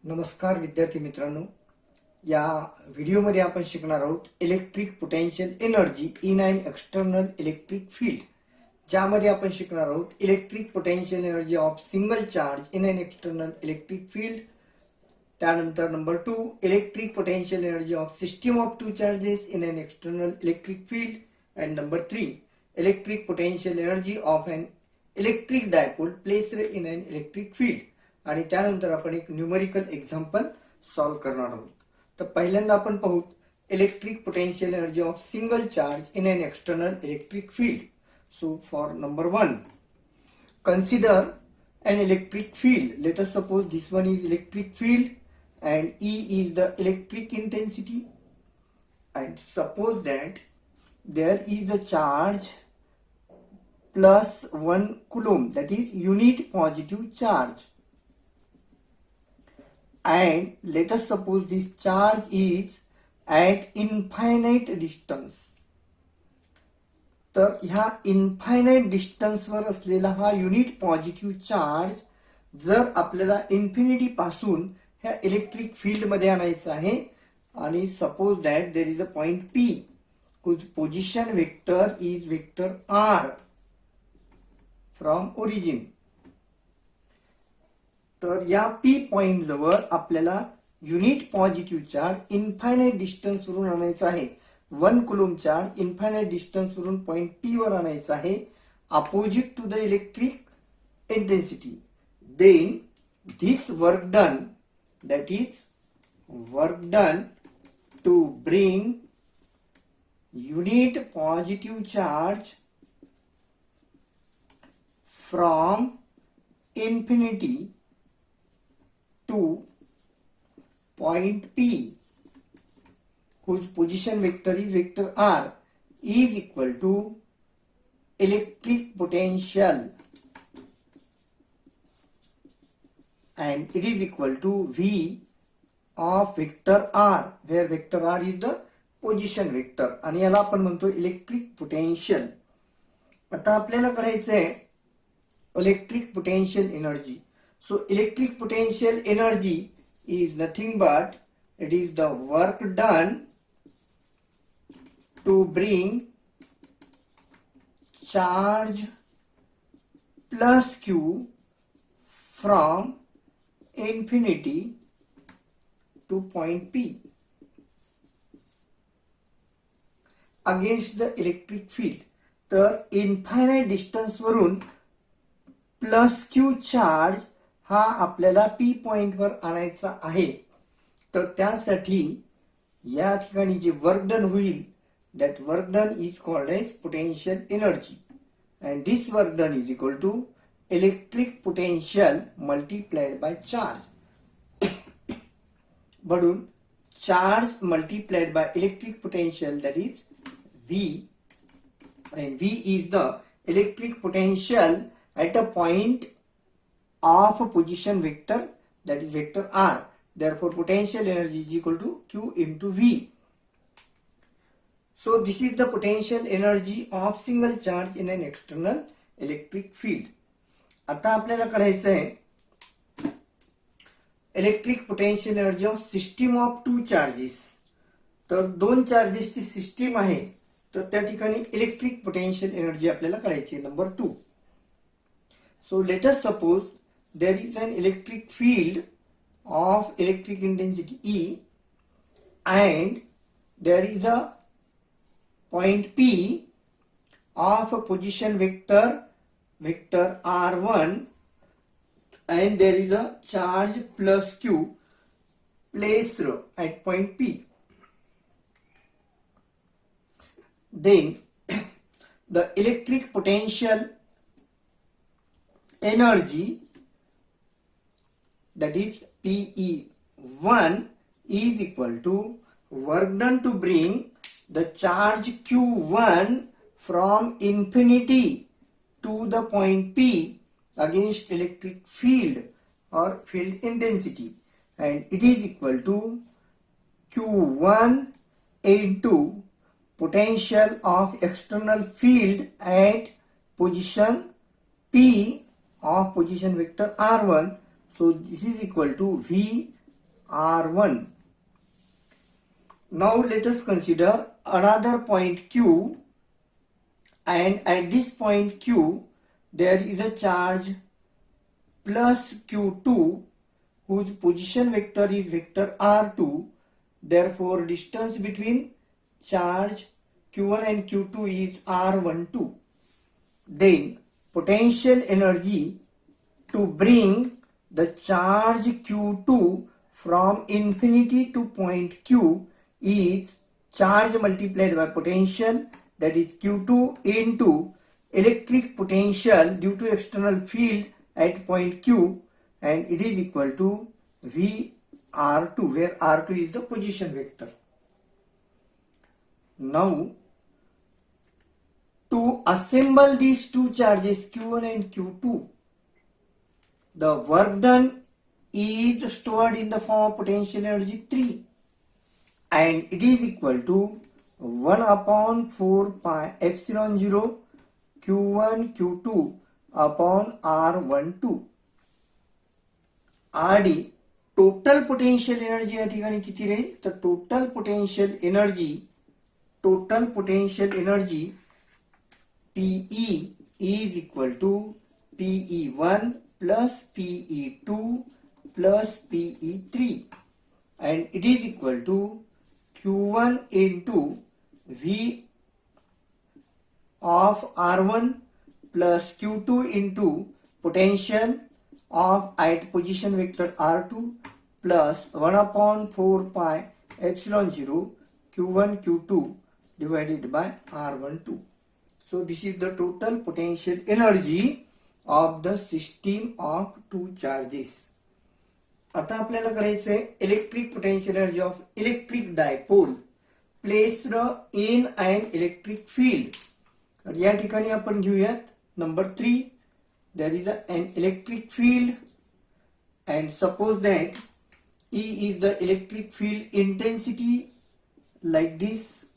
नमस्कार विद्यार्थी मित्रांनो, या व्हिडिओमध्ये आपण शिकणार आहोत electric potential energy in an external electric field, ज्यामध्ये आपण शिकणार आहोत electric potential energy of single charge in an external electric field. त्यानंतर number 2 electric potential energy of system of two charges in an external electric field. And number 3 electric potential energy of an electric dipole placed in an electric field. आणि त्यानंतर आपण एक numerical example solve करणार आहोत. तर पहिल्यांदा आपण पाहू electric potential energy of single charge in an external electric field. So for number 1, consider an electric field. Let us suppose this one is electric field and E is the electric intensity, and suppose that there is a charge plus 1 coulomb, that is unit positive charge, and let us suppose this charge is at infinite distance. तर ह्या infinite डिस्टन्सवर असलेला हा unit positive charge जर आपल्याला infinity पासून ह्या electric field मध्ये आणायचा आहे, आणि suppose that there is a point P whose position vector is vector r from origin. तर या पी पॉइंट जवळ आपल्याला unit positive charge infinite distance वरून आणायचा आहे. 1 कुलम चार्ज इन्फायनाइट डिस्टन्स वरून पॉइंट पी वर आणायचा आहे, opposite to the electric intensity. Then this work done, that is work done to bring unit positive charge from infinity to point P whose position vector is vector r is equal to electric potential, and it is equal to V of vector r, where vector r is the position vector, आणि याला आपण म्हणतो electric potential. आता आपल्याला काढायचंय electric potential energy. So electric potential energy is nothing but it is the work done to bring charge plus q from infinity to point P against the electric field. तर infinite distance वरून plus Q charge हा आपल्याला P point वर आणायचा आहे. तर त्यासाठी या ठिकाणी जे वर्क डन होईल, that work done is called as potential energy, and this work done is equal to electric potential multiplied by charge. म्हणून charge multiplied by electric potential, that is V, and V is the electric potential at a point of a position vector, that is vector r. Therefore potential energy is equal to Q into V. So this is the potential energy of single charge in an external electric field. आता आपल्याला काढायचं आहे electric potential energy of system of two charges. तर दोन चार्जेसची system आहे, तर त्या ठिकाणी इलेक्ट्रिक पोटेन्शियल एनर्जी आपल्याला काढायची आहे. Number 2. So let us suppose there is an electric field of electric intensity E, and there is a point P of a position vector r1, and there is a charge plus q placed at point P. Then the electric potential energy, that is PE1, is equal to work done to bring the charge Q1 from infinity to the point P against electric field or field intensity, and it is equal to Q1 into potential of external field at position P of position vector r1. So this is equal to V R1. Now let us consider another point Q, and at this point Q there is a charge plus Q2 whose position vector is vector R2. Therefore distance between charge Q1 and Q2 is R12. Then potential energy to bring the charge Q2 from infinity to point Q is charge multiplied by potential, that is Q2 into electric potential due to external field at point Q, and it is equal to VR2, where R2 is the position vector. Now to assemble these two charges Q1 and Q2, the work done is stored in the form of potential energy 3, and it is equal to 1 upon 4 pi epsilon 0 Q1 Q2 upon R12. RD total potential energy या ठिकाणी किती राहील, तर total potential energy PE is equal to PE1 plus PE2 plus PE3, and it is equal to Q1 into V of R1 plus Q2 into potential of at position vector R2 plus 1 upon 4 pi epsilon 0 Q1 Q2 divided by R12. So this is the total potential energy of the system of two charges. आता आपल्याला करायचं आहे electric potential energy of electric dipole placed in an electric field. तर या ठिकाणी आपण घेऊयात number 3. there is an electric field, and suppose that E is the electric field intensity like this,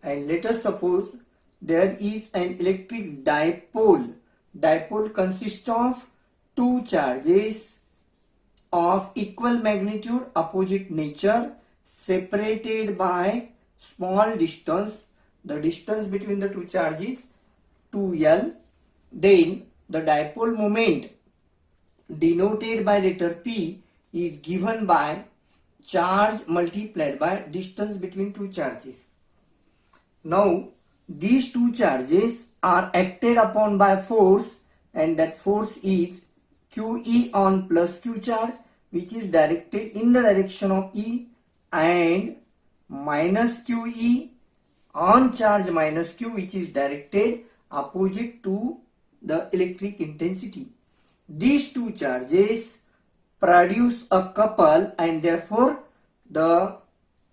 and let us suppose there is an electric dipole consists of two charges of equal magnitude, opposite nature, separated by small distance. The distance between the two charges 2L. Then the dipole moment denoted by letter P is given by charge multiplied by distance between two charges. Now these two charges are acted upon by force, and that force is QE on plus Q charge, which is directed in the direction of E, and minus QE on charge minus Q, which is directed opposite to the electric intensity. These two charges produce a couple, and therefore the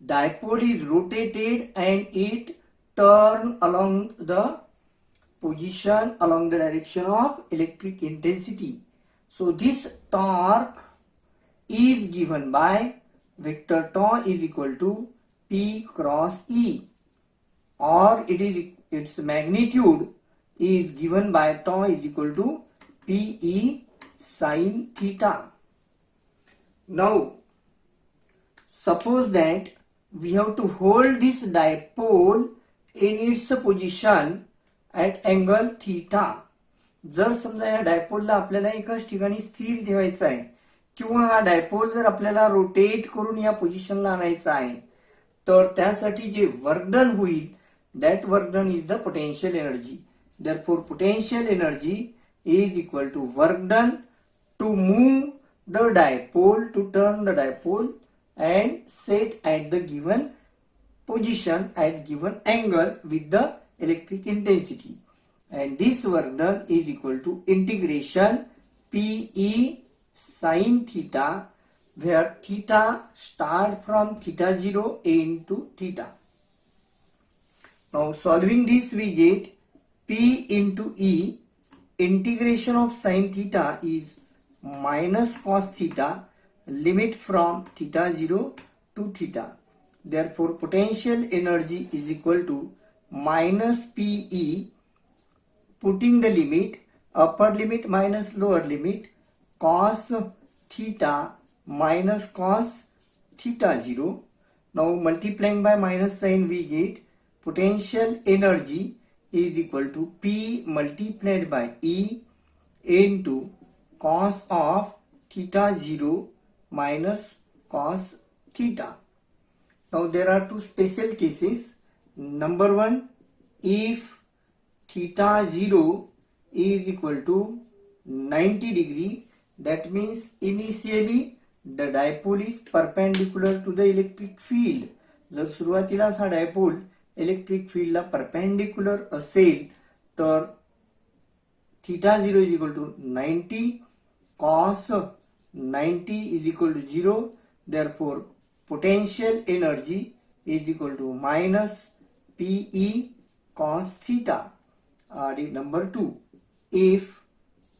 dipole is rotated and it turn along the position along the direction of electric intensity. So this torque is given by vector tau is equal to P cross E, or its magnitude is given by tau is equal to PE sin theta. Now suppose that we have to hold this dipole in its position at angle theta. जर समजा या डायपोलला आपल्याला एकाच ठिकाणी स्थिर ठेवायचा आहे, किंवा हा डायपोल जर आपल्याला रोटेट करून या पोझिशनला आणायचा आहे, तर त्यासाठी जे वर्क डन होईल, that work done is the potential energy. Therefore potential energy is equal to work done to move the dipole, to turn the dipole and set at the given position at given angle with the electric intensity, and this work done is equal to integration PE sin theta, where theta start from theta 0 into theta. Now solving this we get P into E, integration of sin theta is minus cos theta, limit from theta 0 to theta. Therefore potential energy is equal to minus PE, putting the limit, upper limit minus lower limit, cos theta minus cos theta 0. Now multiplying by minus sign we get potential energy is equal to P multiplied by E into cos of theta 0 minus cos theta. Now there are two special cases. Number one, if theta 0 is equal to 90 degree, that means initially the dipole is perpendicular to the electric field. जर सुरुवातीलाच हा dipole electric फील्डला perpendicular असेल तर theta 0 is equal to 90 cos 90 is equal to 0. Therefore potential energy is equal to minus PE cos theta. Number 2, if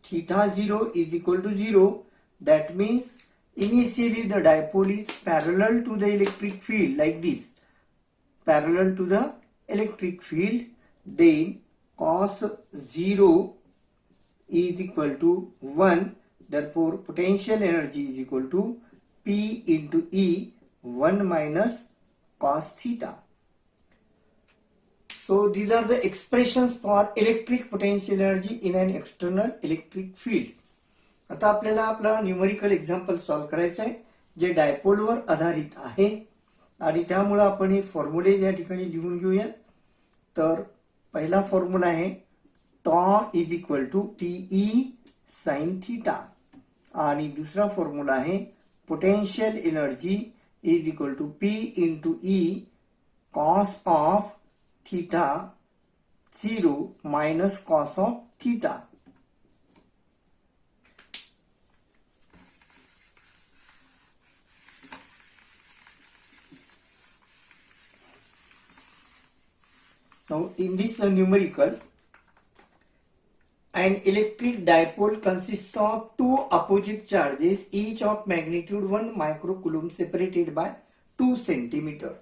theta 0 is equal to 0, that means initially the dipole is parallel to the electric field, like this, parallel to the electric field. Then cos 0 is equal to 1. Therefore potential energy is equal to P into E, 1 minus cos theta. So these are the expressions for electric potential energy in an external electric field. आता आपल्याला आपला numerical example solve करायचं आहे जे डायपोलवर आधारित आहे आणि त्यामुळे आपण हे फॉर्म्युले या ठिकाणी लिहून घेऊया. तर पहिला फॉर्म्युला आहे tau is equal to PE sine theta आणि दुसरा फॉर्म्युला आहे potential energy is equal to P into E cos of theta 0 minus cos of theta. Now in this numerical, an electric dipole consists of two opposite charges each of magnitude 1 microcoulomb separated by 2 centimeter.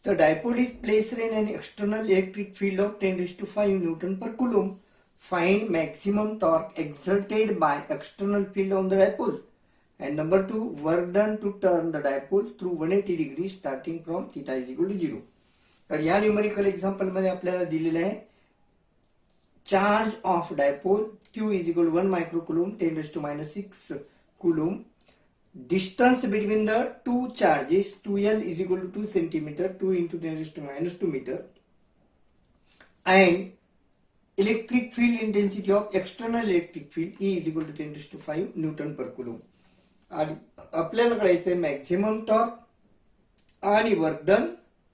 The dipole is placed in an external electric field of 10 raised to 5 Newton per coulomb. Find maximum torque exerted by external field on the dipole. And number 2, work done to turn the dipole through 180 degrees starting from theta is equal to 0. तर या numerical example मध्ये आपल्याला दिलेलं आहे charge of dipole Q is equal to 1 microcoulomb 10 raised to minus 6 coulomb. Distance between the two charges 2L is equal to 2 centimeter, 2 into 10 raised to minus 2 meter, and electric field intensity of external electric field E is equal to 10 raised to 5 Newton per coulomb. आणि आपल्याला कळायचं आहे maximum torque आणि work done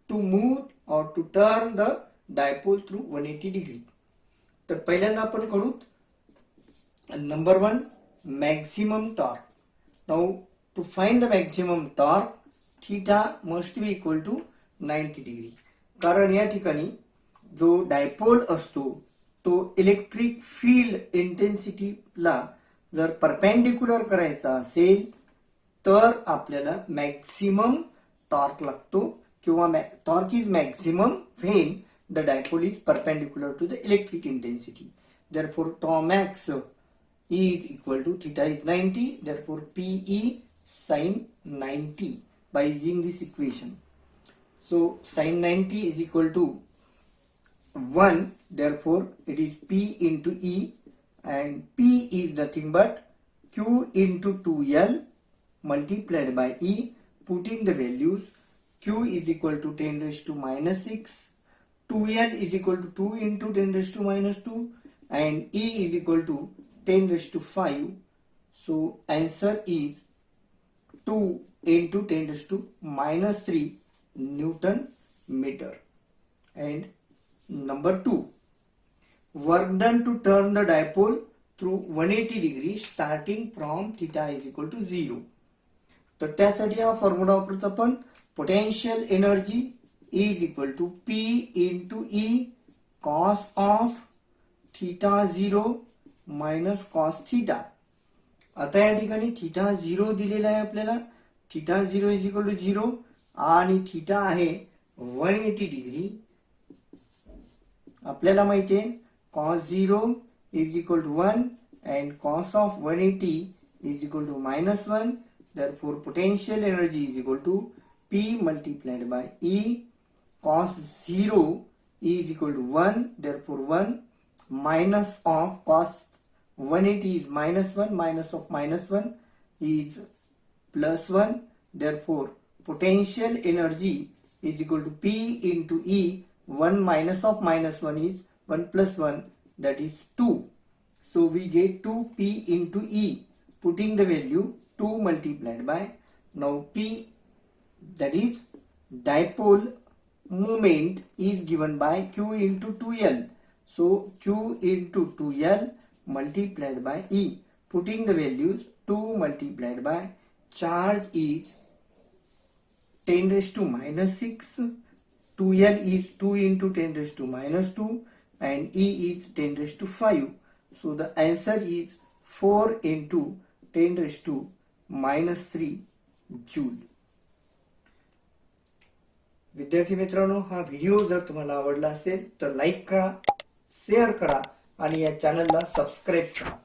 to move or to turn the dipole through 180 degree. तर पहिल्यांदा आपण करू number 1 maximum torque. Now to find the maximum torque, theta must be equal to 90 degree. कारण या ठिकाणी जो डायपोल असतो तो इलेक्ट्रिक फील्ड इंटेन्सिटीला जर परपेंडिक्युलर करायचा असेल तर आपल्याला मॅक्सिमम टॉर्क लागतो किंवा torque is maximum when the dipole is perpendicular to the electric intensity. Therefore tau max is equal to theta is 90, therefore PE sin 90 by using this equation. So sin 90 is equal to 1, therefore it is P into E, and P is nothing but Q into 2L multiplied by E. Putting the values, Q is equal to 10 raised to minus 6, 2L is equal to 2 into 10 raised to minus 2, and E is equal to 10 raised to 5. So answer is 2 into 10 raised to minus 3 Newton meter. And number 2, work done to turn the dipole through 180 degrees starting from theta is equal to 0. तर त्यासाठी हा formula वापरतो आपण potential energy is equal to P into E cos of theta 0 minus cos theta. आता या ठिकाणी theta 0 दिलेला आहे आपल्याला. थीटा 0 इज इक्वल टू 0 आणि थीटा आहे 180 डिग्री. आपल्याला माहिती आहे cos 0 is equal to 1 and cos of 180 is equal to -1. therefore potential energy is equal to P multiplied by E. Cos 0 is equal to 1, therefore 1 minus of cos 180 is minus 1, minus of minus 1 is plus 1, therefore potential energy is equal to P into E. 1 minus of minus 1 is 1 plus 1, that is 2. So we get 2P into E, putting the value 2 multiplied by, now P, that is dipole moment, is given by Q into 2L. So Q into 2L multiplied by E, putting the values 2 multiplied by, charge is 10 raised to minus 6, 2L is 2 into 10 raised to minus 2, and E is 10 raised to 5. So the answer is 4 into 10 raised to minus 3 joule. विद्यार्थी मित्रांनो, हा video जर तुम्हाला आवडला असेल तर like करा, share करा आणि या चॅनलला सबस्क्राईब करा.